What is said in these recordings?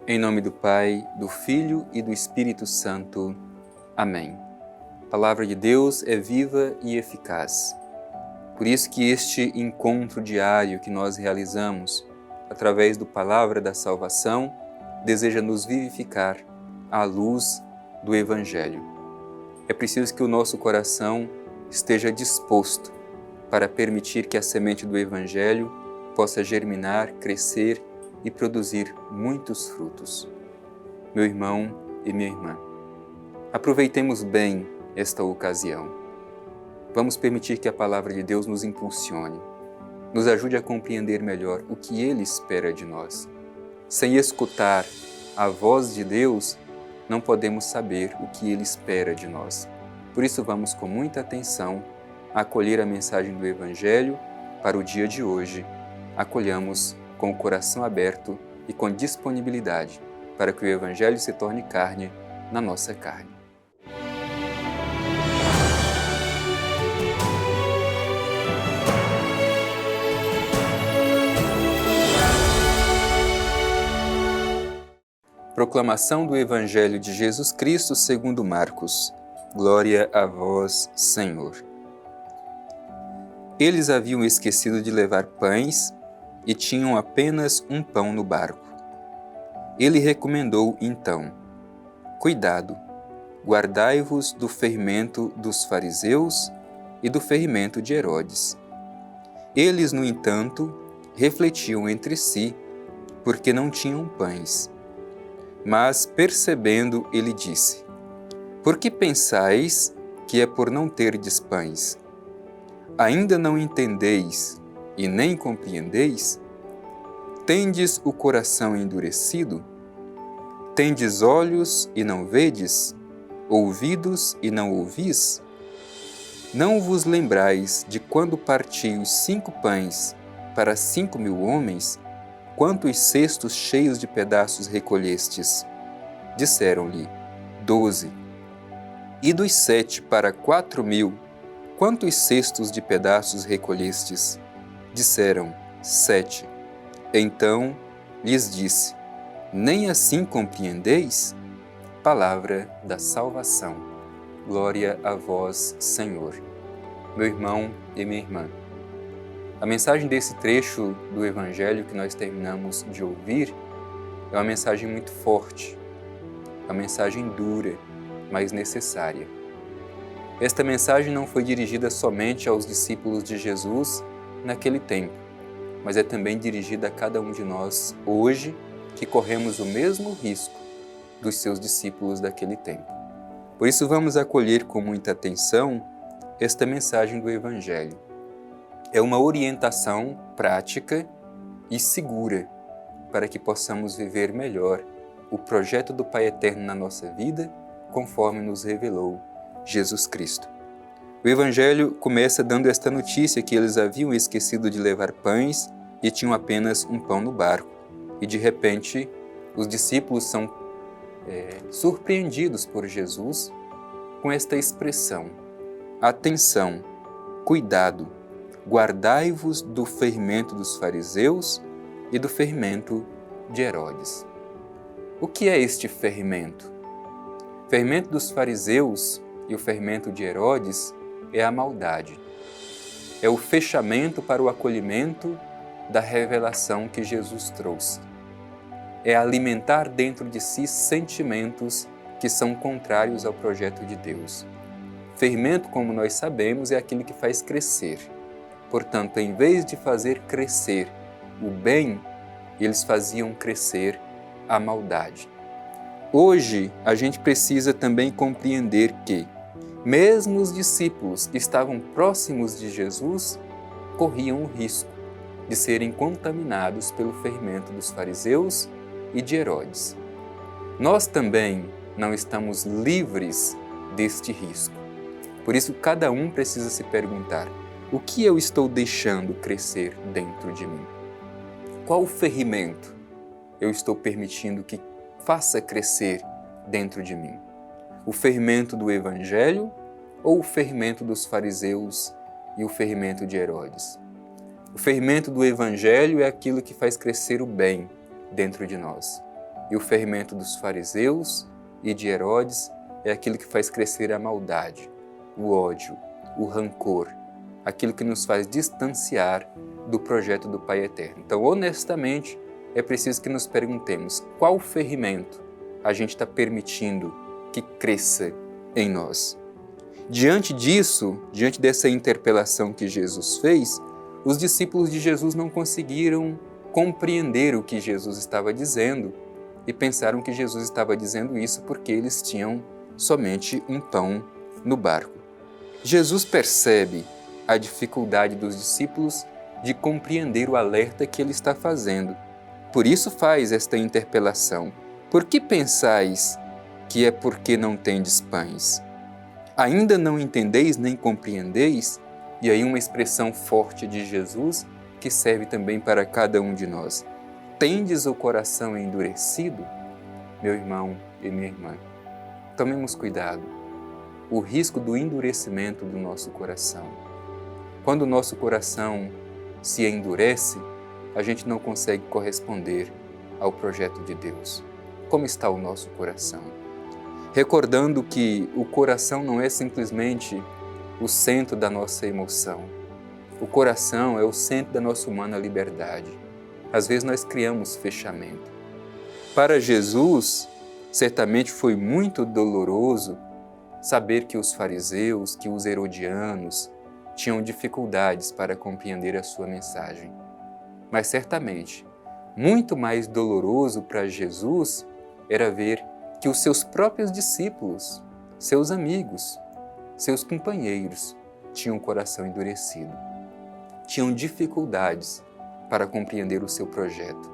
Em nome do Pai, do Filho e do Espírito Santo. Amém. A palavra de Deus é viva e eficaz. Por isso que este encontro diário que nós realizamos, através do Palavra da Salvação, deseja nos vivificar à luz do Evangelho. É preciso que o nosso coração esteja disposto para permitir que a semente do Evangelho possa germinar, crescer e produzir muitos frutos. Meu irmão e minha irmã, aproveitemos bem esta ocasião. Vamos permitir que a Palavra de Deus nos impulsione, nos ajude a compreender melhor o que Ele espera de nós. Sem escutar a voz de Deus, não podemos saber o que Ele espera de nós. Por isso vamos com muita atenção acolher a mensagem do Evangelho para o dia de hoje. Acolhamos com o coração aberto e com disponibilidade para que o Evangelho se torne carne na nossa carne. Proclamação do Evangelho de Jesus Cristo segundo Marcos. Glória a vós, Senhor. Eles haviam esquecido de levar pães e tinham apenas um pão no barco. Ele recomendou então: cuidado, guardai-vos do fermento dos fariseus e do fermento de Herodes. Eles, no entanto, refletiam entre si, porque não tinham pães. Mas, percebendo, ele disse: por que pensais que é por não terdes pães? Ainda não entendeis e nem compreendeis? Tendes o coração endurecido? Tendes olhos e não vedes? Ouvidos e não ouvis? Não vos lembrais de quando parti os 5 pães para 5.000 homens? Quantos cestos cheios de pedaços recolhestes? Disseram-lhe: 12. E dos 7 para 4.000, quantos cestos de pedaços recolhestes? Disseram: 7. Então lhes disse: nem assim compreendeis? Palavra da salvação. Glória a vós, Senhor. Meu irmão e minha irmã, a mensagem desse trecho do Evangelho que nós terminamos de ouvir é uma mensagem muito forte, uma mensagem dura, mas necessária. Esta mensagem não foi dirigida somente aos discípulos de Jesus naquele tempo, mas é também dirigida a cada um de nós hoje, que corremos o mesmo risco dos seus discípulos daquele tempo. Por isso vamos acolher com muita atenção esta mensagem do Evangelho. É uma orientação prática e segura para que possamos viver melhor o projeto do Pai Eterno na nossa vida, conforme nos revelou Jesus Cristo. O Evangelho começa dando esta notícia que eles haviam esquecido de levar pães e tinham apenas um pão no barco. E de repente, os discípulos são surpreendidos por Jesus com esta expressão: atenção, cuidado, guardai-vos do fermento dos fariseus e do fermento de Herodes. O que é este fermento? O fermento dos fariseus e o fermento de Herodes é a maldade. É o fechamento para o acolhimento da revelação que Jesus trouxe. É alimentar dentro de si sentimentos que são contrários ao projeto de Deus. Fermento, como nós sabemos, é aquilo que faz crescer. Portanto, em vez de fazer crescer o bem, eles faziam crescer a maldade. Hoje, a gente precisa também compreender que, mesmo os discípulos que estavam próximos de Jesus, corriam o risco de serem contaminados pelo fermento dos fariseus e de Herodes. Nós também não estamos livres deste risco. Por isso, cada um precisa se perguntar: o que eu estou deixando crescer dentro de mim? Qual fermento eu estou permitindo que faça crescer dentro de mim? O fermento do Evangelho ou o fermento dos fariseus e o fermento de Herodes? O fermento do Evangelho é aquilo que faz crescer o bem dentro de nós. E o fermento dos fariseus e de Herodes é aquilo que faz crescer a maldade, o ódio, o rancor, aquilo que nos faz distanciar do projeto do Pai Eterno. Então, honestamente, é preciso que nos perguntemos qual fermento a gente está permitindo que cresça em nós. Diante disso, diante dessa interpelação que Jesus fez, os discípulos de Jesus não conseguiram compreender o que Jesus estava dizendo e pensaram que Jesus estava dizendo isso porque eles tinham somente um pão no barco. Jesus percebe a dificuldade dos discípulos de compreender o alerta que ele está fazendo. Por isso faz esta interpelação. Por que pensais que é porque não tendes pães? Ainda não entendeis nem compreendeis? E aí uma expressão forte de Jesus que serve também para cada um de nós. Tendes o coração endurecido? Meu irmão e minha irmã, tomemos cuidado. O risco do endurecimento do nosso coração. Quando o nosso coração se endurece, a gente não consegue corresponder ao projeto de Deus. Como está o nosso coração? Recordando que o coração não é simplesmente o centro da nossa emoção. O coração é o centro da nossa humana liberdade. Às vezes nós criamos fechamento. Para Jesus, certamente foi muito doloroso saber que os fariseus, que os herodianos, tinham dificuldades para compreender a sua mensagem. Mas certamente, muito mais doloroso para Jesus era ver que os seus próprios discípulos, seus amigos, seus companheiros, tinham o coração endurecido. Tinham dificuldades para compreender o seu projeto.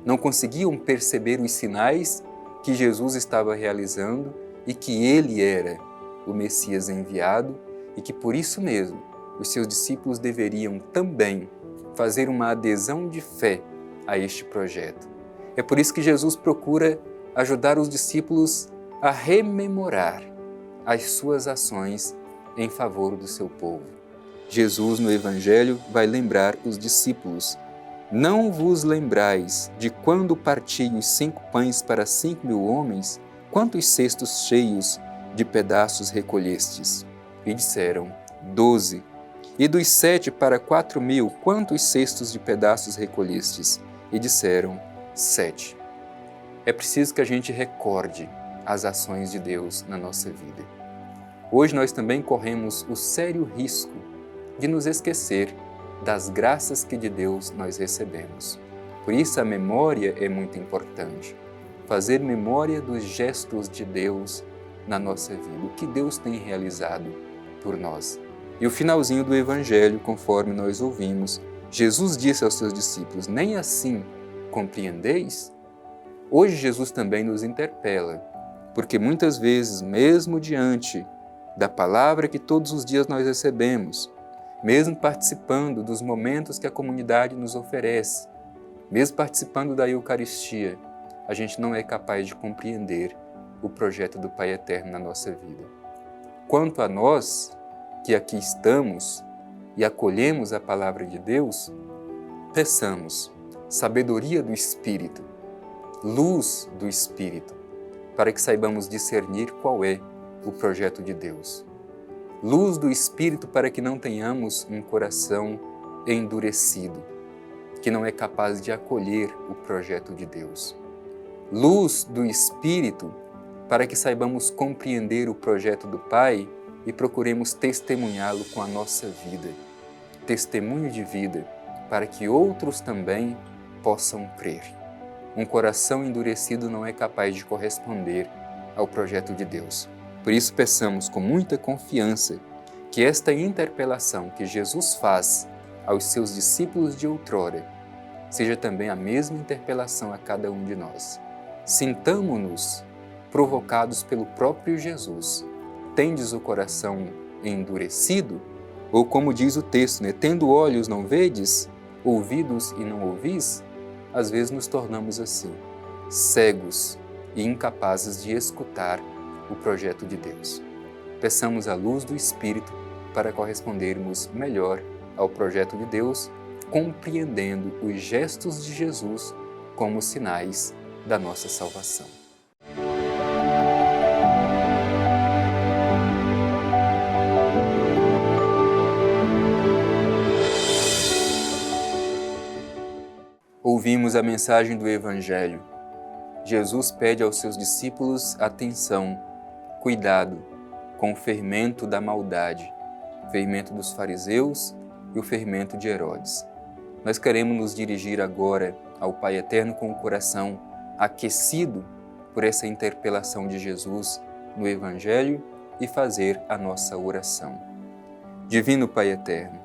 Não conseguiam perceber os sinais que Jesus estava realizando e que ele era o Messias enviado e que por isso mesmo os seus discípulos deveriam também fazer uma adesão de fé a este projeto. É por isso que Jesus procura ajudar os discípulos a rememorar as suas ações em favor do seu povo. Jesus, no Evangelho, vai lembrar os discípulos: não vos lembrais de quando parti os 5 pães para 5.000 homens, quantos cestos cheios de pedaços recolhestes? E disseram: 12. E dos 7 para 4.000, quantos cestos de pedaços recolhestes? E disseram: 7. É preciso que a gente recorde as ações de Deus na nossa vida. Hoje nós também corremos o sério risco de nos esquecer das graças que de Deus nós recebemos. Por isso a memória é muito importante. Fazer memória dos gestos de Deus na nossa vida, o que Deus tem realizado por nós. E o finalzinho do Evangelho, conforme nós ouvimos, Jesus disse aos seus discípulos: nem assim compreendeis? Hoje Jesus também nos interpela, porque muitas vezes, mesmo diante da palavra que todos os dias nós recebemos, mesmo participando dos momentos que a comunidade nos oferece, mesmo participando da Eucaristia, a gente não é capaz de compreender o projeto do Pai Eterno na nossa vida. Quanto a nós, que aqui estamos e acolhemos a palavra de Deus, peçamos sabedoria do Espírito, luz do Espírito, para que saibamos discernir qual é o projeto de Deus. Luz do Espírito para que não tenhamos um coração endurecido, que não é capaz de acolher o projeto de Deus. Luz do Espírito para que saibamos compreender o projeto do Pai e procuremos testemunhá-lo com a nossa vida. Testemunho de vida para que outros também possam crer. Um coração endurecido não é capaz de corresponder ao projeto de Deus. Por isso peçamos com muita confiança que esta interpelação que Jesus faz aos seus discípulos de outrora seja também a mesma interpelação a cada um de nós. Sintamo-nos provocados pelo próprio Jesus. Tendes o coração endurecido? Ou como diz o texto, tendo olhos não vedes, ouvidos e não ouvis? Às vezes nos tornamos assim, cegos e incapazes de escutar o projeto de Deus. Peçamos a luz do Espírito para correspondermos melhor ao projeto de Deus, compreendendo os gestos de Jesus como sinais da nossa salvação. Ouvimos a mensagem do Evangelho. Jesus pede aos seus discípulos atenção, cuidado com o fermento da maldade, o fermento dos fariseus e o fermento de Herodes. Nós queremos nos dirigir agora ao Pai Eterno com o coração aquecido por essa interpelação de Jesus no Evangelho e fazer a nossa oração. Divino Pai Eterno,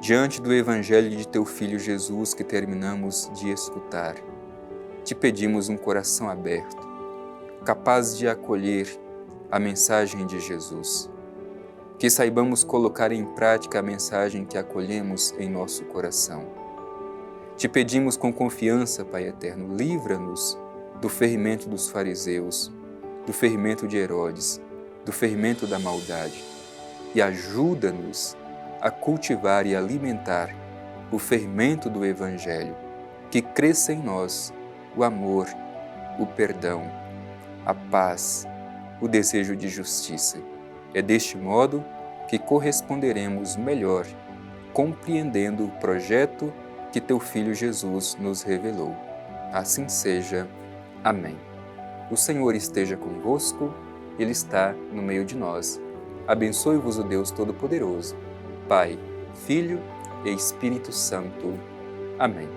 diante do Evangelho de Teu Filho Jesus que terminamos de escutar, te pedimos um coração aberto, capaz de acolher a mensagem de Jesus. Que saibamos colocar em prática a mensagem que acolhemos em nosso coração. Te pedimos com confiança, Pai Eterno, livra-nos do fermento dos fariseus, do fermento de Herodes, do fermento da maldade e ajuda-nos a cultivar e alimentar o fermento do Evangelho, que cresça em nós o amor, o perdão, a paz, o desejo de justiça. É deste modo que corresponderemos melhor, compreendendo o projeto que Teu Filho Jesus nos revelou. Assim seja. Amém. O Senhor esteja convosco, Ele está no meio de nós. Abençoe-vos o Deus Todo-Poderoso, Pai, Filho e Espírito Santo. Amém.